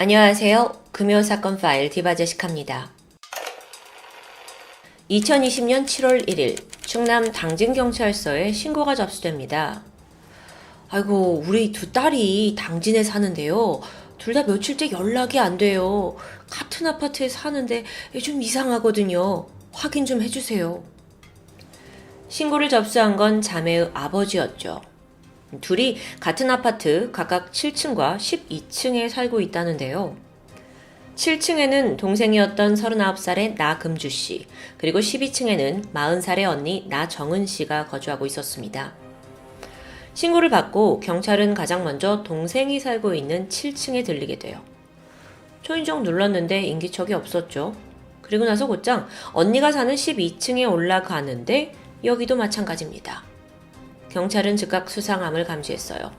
안녕하세요. 금요사건 파일 디바제식합니다. 2020년 7월 1일 충남 당진경찰서에 신고가 접수됩니다. 아이고, 우리 두 딸이 당진에 사는데요. 둘 다 며칠째 연락이 안 돼요. 같은 아파트에 사는데 좀 이상하거든요. 확인 좀 해주세요. 신고를 접수한 건 자매의 아버지였죠. 둘이 같은 아파트 각각 7층과 12층에 살고 있다는데요. 7층에는 동생이었던 39살의 나금주 씨, 그리고 12층에는 40살의 언니 나정은 씨가 거주하고 있었습니다. 신고를 받고 경찰은 가장 먼저 동생이 살고 있는 7층에 들리게 돼요. 초인종 눌렀는데 인기척이 없었죠. 그리고 나서 곧장 언니가 사는 12층에 올라가는데 여기도 마찬가지입니다. 경찰은 즉각 수상함을 감지했어요.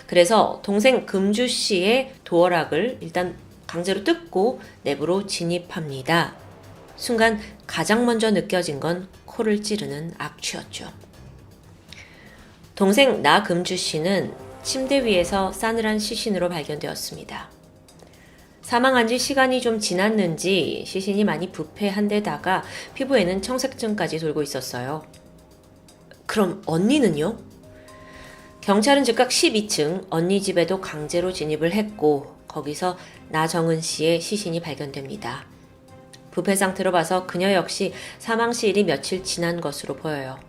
그래서 동생 금주 씨의 도어락을 일단 강제로 뜯고 내부로 진입합니다. 순간 가장 먼저 느껴진 건 코를 찌르는 악취였죠. 동생 나금주 씨는 침대 위에서 싸늘한 시신으로 발견되었습니다. 사망한 지 시간이 좀 지났는지 시신이 많이 부패한 데다가 피부에는 청색증까지 돌고 있었어요. 그럼 언니는요? 경찰은 즉각 12층 언니 집에도 강제로 진입을 했고 거기서 나정은 씨의 시신이 발견됩니다. 부패 상태로 봐서 그녀 역시 사망 시일이 며칠 지난 것으로 보여요.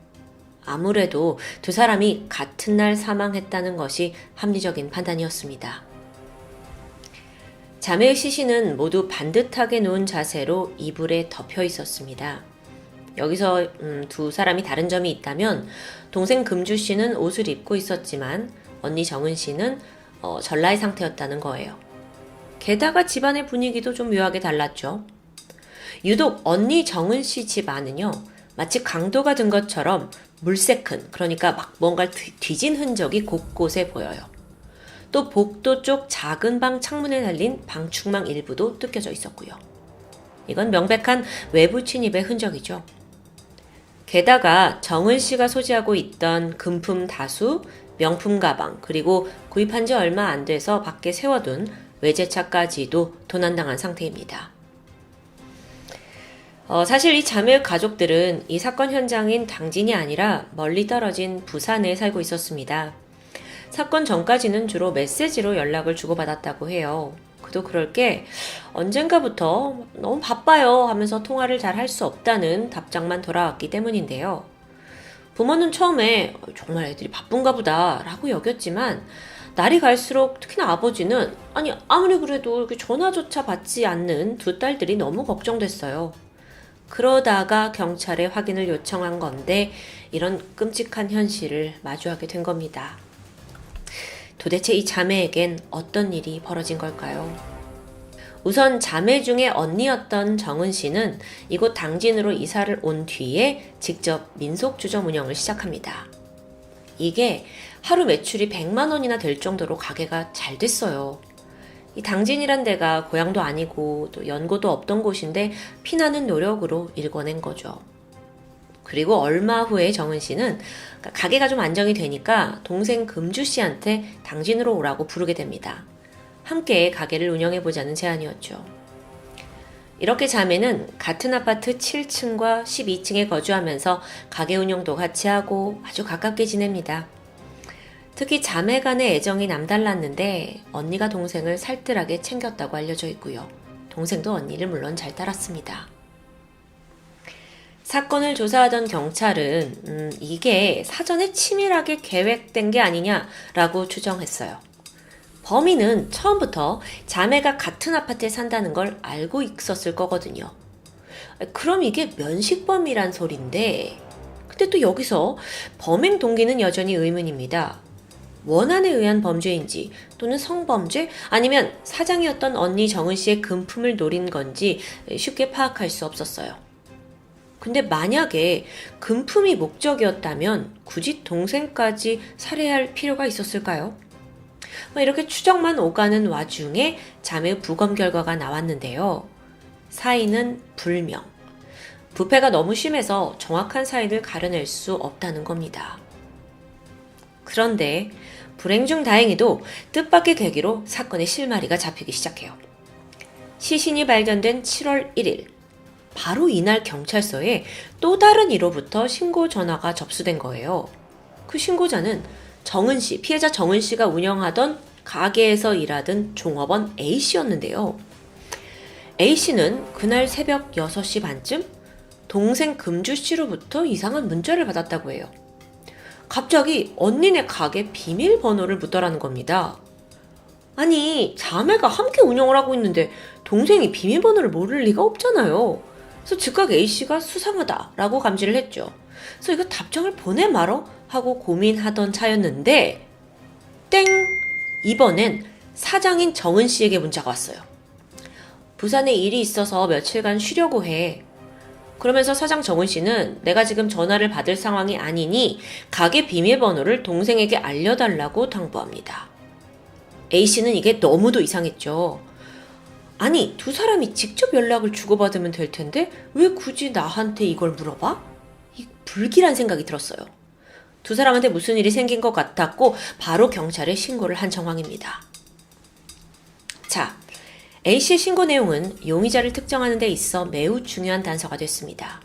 아무래도 두 사람이 같은 날 사망했다는 것이 합리적인 판단이었습니다. 자매의 시신은 모두 반듯하게 누운 자세로 이불에 덮여 있었습니다. 여기서 두 사람이 다른 점이 있다면 동생 금주 씨는 옷을 입고 있었지만 언니 정은 씨는 전라의 상태였다는 거예요. 게다가 집안의 분위기도 좀 묘하게 달랐죠. 유독 언니 정은 씨 집 안은요, 마치 강도가 든 것처럼 물새큰, 그러니까 막 뭔가를 뒤진 흔적이 곳곳에 보여요. 또 복도 쪽 작은 방 창문에 달린 방충망 일부도 뜯겨져 있었고요. 이건 명백한 외부 침입의 흔적이죠. 게다가 정은 씨가 소지하고 있던 금품 다수, 명품 가방, 그리고 구입한 지 얼마 안 돼서 밖에 세워둔 외제차까지도 도난당한 상태입니다. 사실 이 자매의 가족들은 이 사건 현장인 당진이 아니라 멀리 떨어진 부산에 살고 있었습니다. 사건 전까지는 주로 메시지로 연락을 주고받았다고 해요. 그도 그럴 게 언젠가부터 너무 바빠요 하면서 통화를 잘 할 수 없다는 답장만 돌아왔기 때문인데요. 부모는 처음에 정말 애들이 바쁜가 보다 라고 여겼지만 날이 갈수록 특히나 아버지는 아무리 그래도 이렇게 전화조차 받지 않는 두 딸들이 너무 걱정됐어요. 그러다가 경찰에 확인을 요청한 건데 이런 끔찍한 현실을 마주하게 된 겁니다. 도대체 이 자매에겐 어떤 일이 벌어진 걸까요? 우선 자매 중에 언니였던 정은 씨는 이곳 당진으로 이사를 온 뒤에 직접 민속주점 운영을 시작합니다. 이게 하루 매출이 100만 원이나 될 정도로 가게가 잘 됐어요. 이 당진이란 데가 고향도 아니고 또 연고도 없던 곳인데 피나는 노력으로 일궈낸 거죠. 그리고 얼마 후에 정은 씨는 가게가 좀 안정이 되니까 동생 금주 씨한테 당진으로 오라고 부르게 됩니다. 함께 가게를 운영해보자는 제안이었죠. 이렇게 자매는 같은 아파트 7층과 12층에 거주하면서 가게 운영도 같이 하고 아주 가깝게 지냅니다. 특히 자매 간의 애정이 남달랐는데 언니가 동생을 살뜰하게 챙겼다고 알려져 있고요. 동생도 언니를 물론 잘 따랐습니다. 사건을 조사하던 경찰은 이게 사전에 치밀하게 계획된 게 아니냐라고 추정했어요. 범인은 처음부터 자매가 같은 아파트에 산다는 걸 알고 있었을 거거든요. 그럼 이게 면식범이란 소린데, 근데 또 여기서 범행 동기는 여전히 의문입니다. 원한에 의한 범죄인지 또는 성범죄 아니면 사장이었던 언니 정은 씨의 금품을 노린 건지 쉽게 파악할 수 없었어요. 근데 만약에 금품이 목적이었다면 굳이 동생까지 살해할 필요가 있었을까요? 이렇게 추정만 오가는 와중에 자매의 부검 결과가 나왔는데요. 사인은 불명. 부패가 너무 심해서 정확한 사인을 가려낼 수 없다는 겁니다. 그런데 불행 중 다행히도 뜻밖의 계기로 사건의 실마리가 잡히기 시작해요. 시신이 발견된 7월 1일, 바로 이날 경찰서에 또 다른 이로부터 신고 전화가 접수된 거예요. 그 신고자는 피해자 정은 씨가 운영하던 가게에서 일하던 종업원 A 씨였는데요. A 씨는 그날 새벽 6시 반쯤 동생 금주 씨로부터 이상한 문자를 받았다고 해요. 갑자기 언니네 가게 비밀번호를 묻더라는 겁니다. 아니, 자매가 함께 운영을 하고 있는데 동생이 비밀번호를 모를 리가 없잖아요. 그래서 즉각 A씨가 수상하다라고 감지를 했죠. 그래서 이거 답장을 보내 말어? 하고 고민하던 차였는데 땡! 이번엔 사장인 정은 씨에게 문자가 왔어요. 부산에 일이 있어서 며칠간 쉬려고 해. 그러면서 사장 정은 씨는 내가 지금 전화를 받을 상황이 아니니 가게 비밀번호를 동생에게 알려달라고 당부합니다. A씨는 이게 너무도 이상했죠. 아니, 두 사람이 직접 연락을 주고받으면 될 텐데 왜 굳이 나한테 이걸 물어봐? 이 불길한 생각이 들었어요. 두 사람한테 무슨 일이 생긴 것 같았고 바로 경찰에 신고를 한 정황입니다. 자, A씨의 신고 내용은 용의자를 특정하는 데 있어 매우 중요한 단서가 됐습니다.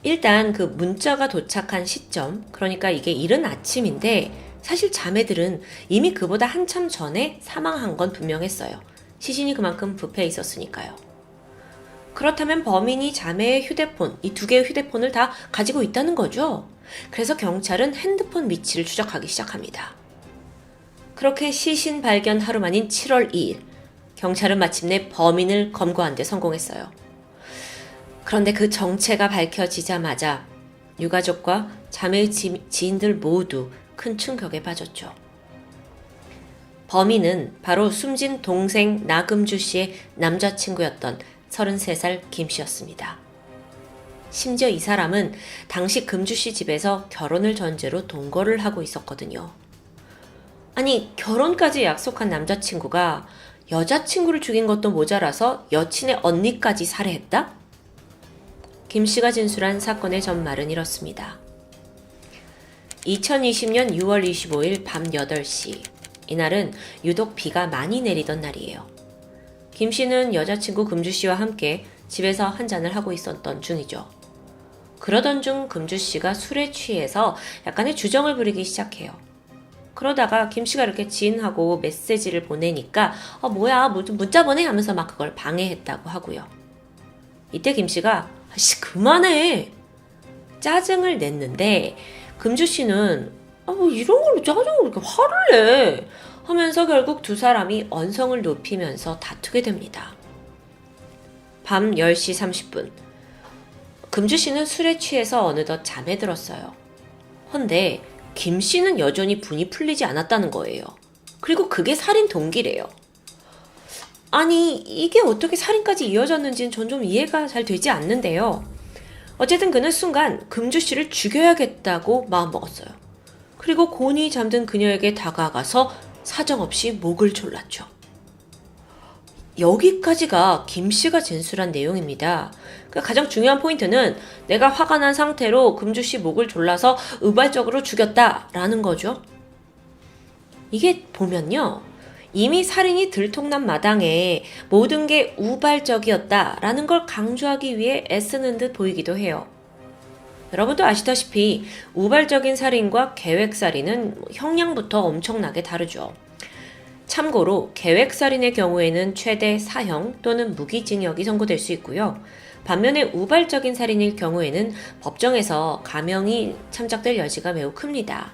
일단 그 문자가 도착한 시점, 그러니까 이게 이른 아침인데 사실 자매들은 이미 그보다 한참 전에 사망한 건 분명했어요. 시신이 그만큼 부패해 있었으니까요. 그렇다면 범인이 자매의 휴대폰, 이 두 개의 휴대폰을 다 가지고 있다는 거죠. 그래서 경찰은 핸드폰 위치를 추적하기 시작합니다. 그렇게 시신 발견 하루 만인 7월 2일, 경찰은 마침내 범인을 검거한 데 성공했어요. 그런데 그 정체가 밝혀지자마자 유가족과 자매의 지인들 모두 큰 충격에 빠졌죠. 범인은 바로 숨진 동생 나금주 씨의 남자친구였던 33살 김 씨였습니다. 심지어 이 사람은 당시 금주 씨 집에서 결혼을 전제로 동거를 하고 있었거든요. 아니, 결혼까지 약속한 남자친구가 여자친구를 죽인 것도 모자라서 여친의 언니까지 살해했다? 김 씨가 진술한 사건의 전말은 이렇습니다. 2020년 6월 25일 밤 8시, 이날은 유독 비가 많이 내리던 날이에요. 김 씨는 여자친구 금주 씨와 함께 집에서 한잔을 하고 있었던 중이죠. 그러던 중 금주 씨가 술에 취해서 약간의 주정을 부리기 시작해요. 그러다가 김 씨가 이렇게 지인하고 메시지를 보내니까 뭐야, 뭐 좀 문자 보내 하면서 막 그걸 방해했다고 하고요. 이때 김 씨가 아씨 그만해 짜증을 냈는데 금주 씨는 뭐 이런 걸로 짜증을 이렇게 화를 내 하면서 결국 두 사람이 언성을 높이면서 다투게 됩니다. 밤 10시 30분 금주 씨는 술에 취해서 어느덧 잠에 들었어요. 헌데 김 씨는 여전히 분이 풀리지 않았다는 거예요. 그리고 그게 살인 동기래요. 아니, 이게 어떻게 살인까지 이어졌는지는 전 좀 이해가 잘 되지 않는데요. 어쨌든 그는 순간 금주 씨를 죽여야겠다고 마음먹었어요. 그리고 곤히 잠든 그녀에게 다가가서 사정없이 목을 졸랐죠. 여기까지가 김 씨가 진술한 내용입니다. 그러니까 가장 중요한 포인트는 내가 화가 난 상태로 금주 씨 목을 졸라서 우발적으로 죽였다라는 거죠. 이게 보면요. 이미 살인이 들통난 마당에 모든 게 우발적이었다라는 걸 강조하기 위해 애쓰는 듯 보이기도 해요. 여러분도 아시다시피 우발적인 살인과 계획살인은 형량부터 엄청나게 다르죠. 참고로 계획살인의 경우에는 최대 사형 또는 무기징역이 선고될 수 있고요. 반면에 우발적인 살인일 경우에는 법정에서 감형이 참작될 여지가 매우 큽니다.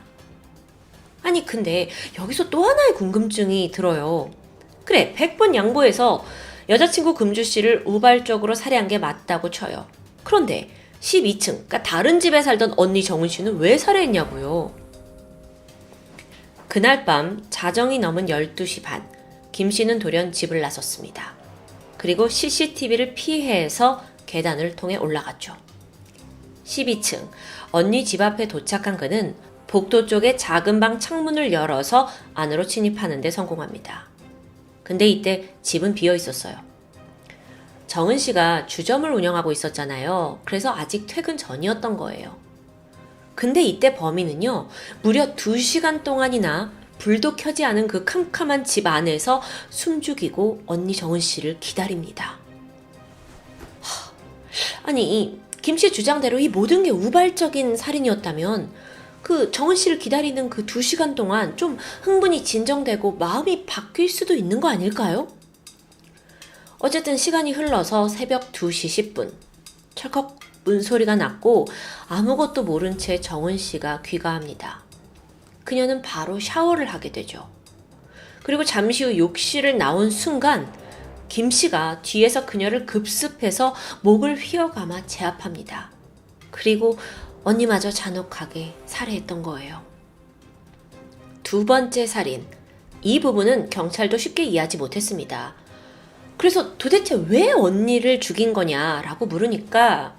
아니 근데 여기서 또 하나의 궁금증이 들어요. 그래, 100번 양보해서 여자친구 금주씨를 우발적으로 살해한 게 맞다고 쳐요. 그런데 12층, 그러니까 다른 집에 살던 언니 정은씨는 왜 살해했냐고요. 그날 밤 자정이 넘은 12시 반, 김씨는 돌연 집을 나섰습니다. 그리고 CCTV를 피해서 계단을 통해 올라갔죠. 12층, 언니 집 앞에 도착한 그는 복도 쪽에 작은 방 창문을 열어서 안으로 침입하는 데 성공합니다. 근데 이때 집은 비어 있었어요. 정은 씨가 주점을 운영하고 있었잖아요. 그래서 아직 퇴근 전이었던 거예요. 근데 이때 범인은요, 무려 2시간 동안이나 불도 켜지 않은 그 캄캄한 집 안에서 숨죽이고 언니 정은 씨를 기다립니다. 아니, 김 씨 주장대로 이 모든 게 우발적인 살인이었다면 그 정은 씨를 기다리는 그 2시간 동안 좀 흥분이 진정되고 마음이 바뀔 수도 있는 거 아닐까요? 어쨌든 시간이 흘러서 새벽 2시 10분. 철컥 문소리가 났고 아무것도 모른 채 정은 씨가 귀가합니다. 그녀는 바로 샤워를 하게 되죠. 그리고 잠시 후 욕실을 나온 순간 김 씨가 뒤에서 그녀를 급습해서 목을 휘어감아 제압합니다. 그리고 언니마저 잔혹하게 살해했던 거예요. 2번째 살인. 이 부분은 경찰도 쉽게 이해하지 못했습니다. 그래서 도대체 왜 언니를 죽인 거냐라고 물으니까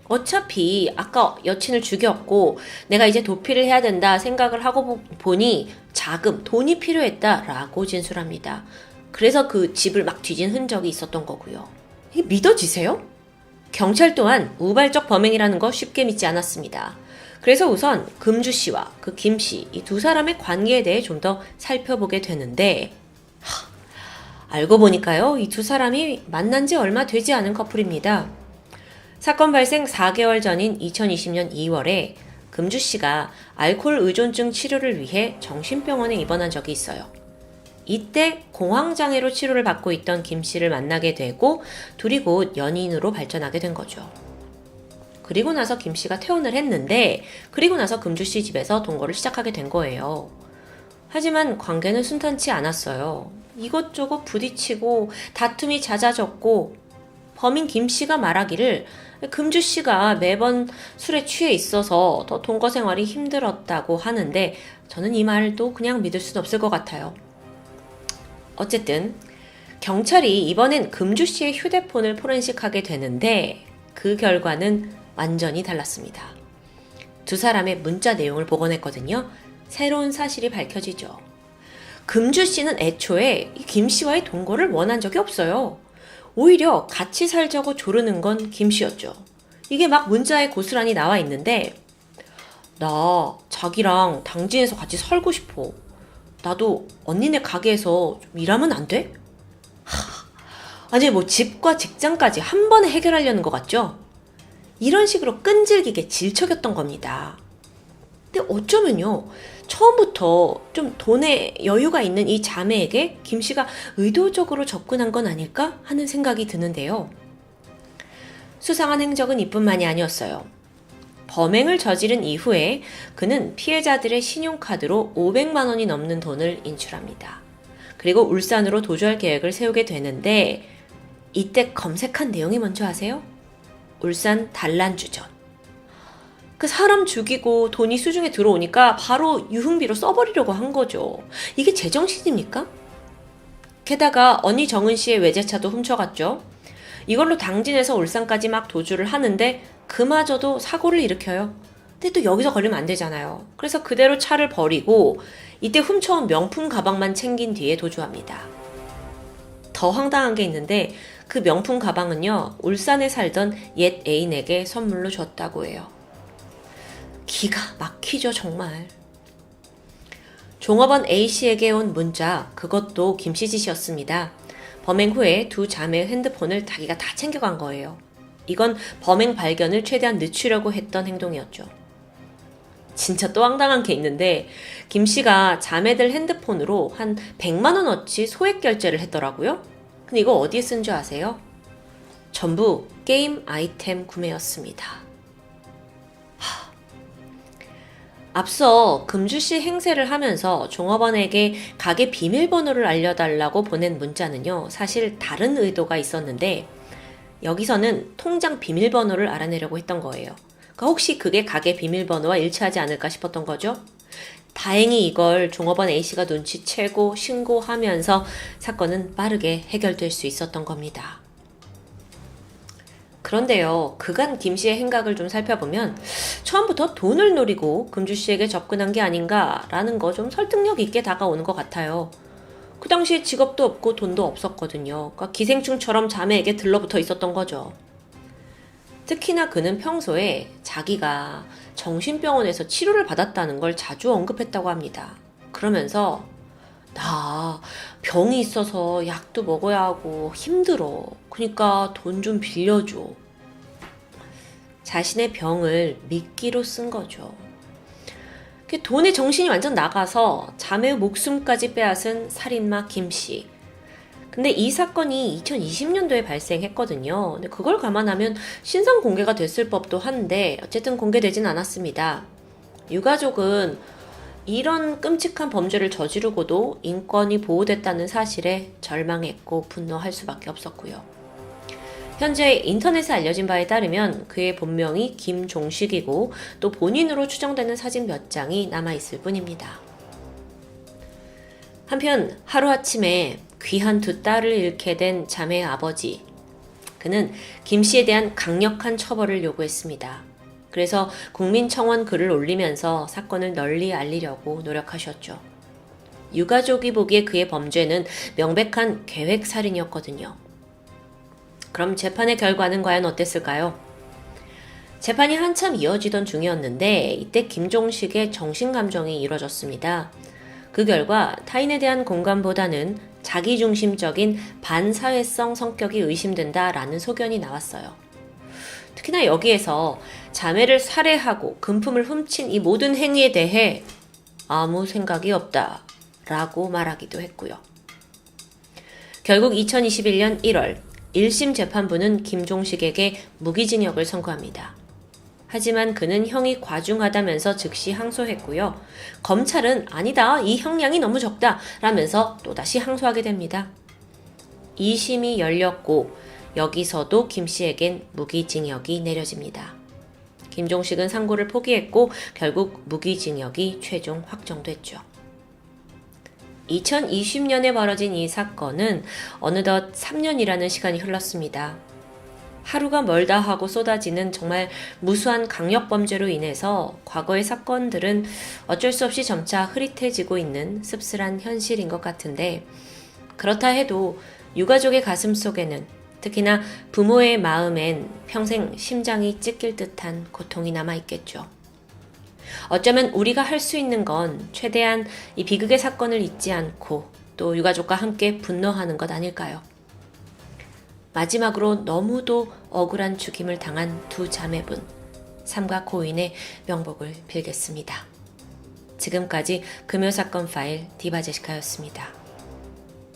어차피 아까 여친을 죽였고 내가 이제 도피를 해야 된다 생각을 하고 보니 자금, 돈이 필요했다라고 진술합니다. 그래서 그 집을 막 뒤진 흔적이 있었던 거고요. 이게 믿어지세요? 경찰 또한 우발적 범행이라는 거 쉽게 믿지 않았습니다. 그래서 우선 금주 씨와 그 김 씨, 이 2사람의 관계에 대해 좀 더 살펴보게 되는데 알고 보니까요, 이 2사람이 만난 지 얼마 되지 않은 커플입니다. 사건 발생 4개월 전인 2020년 2월에 금주 씨가 알코올 의존증 치료를 위해 정신병원에 입원한 적이 있어요. 이때 공황장애로 치료를 받고 있던 김 씨를 만나게 되고 둘이 곧 연인으로 발전하게 된 거죠. 그리고 나서 김 씨가 퇴원을 했는데 그리고 나서 금주 씨 집에서 동거를 시작하게 된 거예요. 하지만 관계는 순탄치 않았어요. 이것저것 부딪히고 다툼이 잦아졌고 범인 김 씨가 말하기를 금주 씨가 매번 술에 취해 있어서 더 동거 생활이 힘들었다고 하는데 저는 이 말도 그냥 믿을 수는 없을 것 같아요. 어쨌든 경찰이 이번엔 금주 씨의 휴대폰을 포렌식하게 되는데 그 결과는 완전히 달랐습니다. 2사람의 문자 내용을 복원했거든요. 새로운 사실이 밝혀지죠. 금주 씨는 애초에 김 씨와의 동거를 원한 적이 없어요. 오히려 같이 살자고 조르는 건 김 씨였죠. 이게 막 문자에 고스란히 나와 있는데 나 자기랑 당진에서 같이 살고 싶어. 나도 언니네 가게에서 좀 일하면 안 돼? 아니 뭐 집과 직장까지 한 번에 해결하려는 것 같죠? 이런 식으로 끈질기게 질척였던 겁니다. 근데 어쩌면요, 처음부터 좀 돈에 여유가 있는 이 자매에게 김 씨가 의도적으로 접근한 건 아닐까 하는 생각이 드는데요. 수상한 행적은 이뿐만이 아니었어요. 범행을 저지른 이후에 그는 피해자들의 신용카드로 500만 원이 넘는 돈을 인출합니다. 그리고 울산으로 도주할 계획을 세우게 되는데 이때 검색한 내용이 뭔지 아세요? 울산 단란주전. 그 사람 죽이고 돈이 수중에 들어오니까 바로 유흥비로 써버리려고 한 거죠. 이게 제정신입니까? 게다가 언니 정은 씨의 외제차도 훔쳐갔죠. 이걸로 당진에서 울산까지 막 도주를 하는데 그마저도 사고를 일으켜요. 근데 또 여기서 걸리면 안 되잖아요. 그래서 그대로 차를 버리고 이때 훔쳐온 명품 가방만 챙긴 뒤에 도주합니다. 더 황당한 게 있는데 그 명품 가방은요, 울산에 살던 옛 애인에게 선물로 줬다고 해요. 기가 막히죠, 정말. 종업원 A씨에게 온 문자, 그것도 김씨 짓이었습니다. 범행 후에 2자매의 핸드폰을 자기가 다 챙겨간 거예요. 이건 범행 발견을 최대한 늦추려고 했던 행동이었죠. 진짜 또 황당한 게 있는데 김씨가 자매들 핸드폰으로 한 100만 원어치 소액 결제를 했더라고요. 근데 이거 어디에 쓴 줄 아세요? 전부 게임 아이템 구매였습니다. 앞서 금주씨 행세를 하면서 종업원에게 가게 비밀번호를 알려달라고 보낸 문자는요, 사실 다른 의도가 있었는데 여기서는 통장 비밀번호를 알아내려고 했던 거예요. 그러니까 혹시 그게 가게 비밀번호와 일치하지 않을까 싶었던 거죠. 다행히 이걸 종업원 A씨가 눈치채고 신고하면서 사건은 빠르게 해결될 수 있었던 겁니다. 그런데요, 그간 김씨의 행각을 좀 살펴보면 처음부터 돈을 노리고 금주씨에게 접근한 게 아닌가라는 거 좀 설득력 있게 다가오는 것 같아요. 그 당시에 직업도 없고 돈도 없었거든요. 그러니까 기생충처럼 자매에게 들러붙어 있었던 거죠. 특히나 그는 평소에 자기가 정신병원에서 치료를 받았다는 걸 자주 언급했다고 합니다. 그러면서 나 병이 있어서 약도 먹어야 하고 힘들어. 그러니까 돈 좀 빌려줘. 자신의 병을 미끼로 쓴 거죠. 돈에 정신이 완전 나가서 자매의 목숨까지 빼앗은 살인마 김씨. 근데 이 사건이 2020년도에 발생했거든요. 근데 그걸 감안하면 신상 공개가 됐을 법도 한데 어쨌든 공개되진 않았습니다. 유가족은 이런 끔찍한 범죄를 저지르고도 인권이 보호됐다는 사실에 절망했고 분노할 수밖에 없었고요. 현재 인터넷에 알려진 바에 따르면 그의 본명이 김종식이고 또 본인으로 추정되는 사진 몇 장이 남아있을 뿐입니다. 한편 하루아침에 귀한 두 딸을 잃게 된 자매의 아버지. 그는 김 씨에 대한 강력한 처벌을 요구했습니다. 그래서 국민청원 글을 올리면서 사건을 널리 알리려고 노력하셨죠. 유가족이 보기에 그의 범죄는 명백한 계획살인이었거든요. 그럼 재판의 결과는 과연 어땠을까요? 재판이 한참 이어지던 중이었는데 이때 김종식의 정신감정이 이뤄졌습니다. 그 결과 타인에 대한 공감보다는 자기중심적인 반사회성 성격이 의심된다라는 소견이 나왔어요. 특히나 여기에서 자매를 살해하고 금품을 훔친 이 모든 행위에 대해 아무 생각이 없다라고 말하기도 했고요. 결국 2021년 1월 1심 재판부는 김종식에게 무기징역을 선고합니다. 하지만 그는 형이 과중하다면서 즉시 항소했고요. 검찰은 아니다, 이 형량이 너무 적다 라면서 또다시 항소하게 됩니다. 2심이 열렸고 여기서도 김 씨에겐 무기징역이 내려집니다. 김종식은 상고를 포기했고 결국 무기징역이 최종 확정됐죠. 2020년에 벌어진 이 사건은 어느덧 3년이라는 시간이 흘렀습니다. 하루가 멀다 하고 쏟아지는 정말 무수한 강력범죄로 인해서 과거의 사건들은 어쩔 수 없이 점차 흐릿해지고 있는 씁쓸한 현실인 것 같은데, 그렇다 해도 유가족의 가슴 속에는, 특히나 부모의 마음엔 평생 심장이 찢길 듯한 고통이 남아있겠죠. 어쩌면 우리가 할 수 있는 건 최대한 이 비극의 사건을 잊지 않고 또 유가족과 함께 분노하는 것 아닐까요? 마지막으로 너무도 억울한 죽임을 당한 두 자매분, 삼가 고인의 명복을 빌겠습니다. 지금까지 금요사건 파일 디바제시카였습니다.